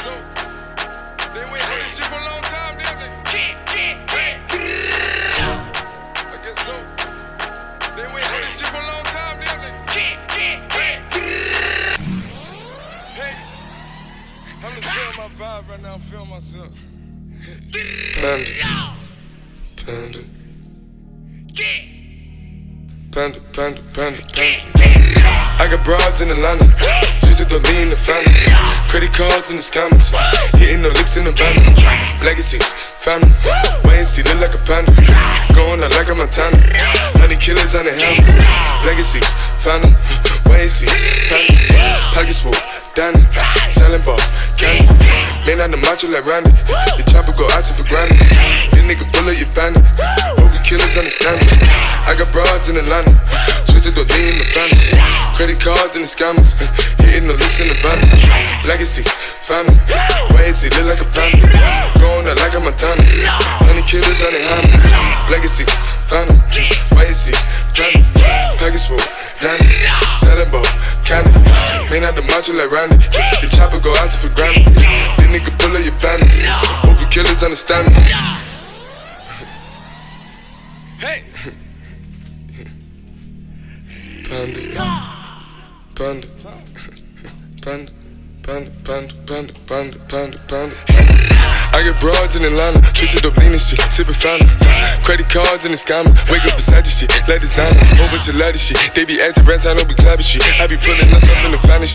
so. They wait on this shit for a long time, damn it. I guess so. They wait on this shit for a long time, damn it. Hey, I'm just feeling my vibe right now. I'm feeling myself. Panda. Panda. Panda, panda, panda, panda. I got broads in Atlanta, just to lean the family. Credit cards in the scammers, hitting no licks in the van. Legacies, family, wait and see, look like a panda. Going out like a Montana, honey killers on the helmets. Legacies, family, wait and see, family. Pockets full, Danny, selling ball, candy. Man on the macho like Randy, the chopper go out to for granted. This nigga bullet, you bandit. Hope the killers understand it. I got broads in Atlanta, twisted to lean the family. Credit cards and the scammers, hitting the licks in the van. Legacies, family, wait and see, look like a panda. Going out like a Montana, honey killers on the hammers. Legacies, family, wait and see, family. Package full, Danny, selling ball, candy. Man out the macho like Randy, the chopper go out to for granted. This nigga bullet, you bandit. Hope you killers understand me. Hey! Panda, panda, panda, panda, panda, panda, panda, panda, panda. I got broads in Atlanta, twisted up lean and shit, sippin' fountain. Credit cards and the scammers, wake up Versace shit, like designer, whole bunch of lattice shit. They be acting rats, I know we clapping shit. I be pulling us up in the finest shit.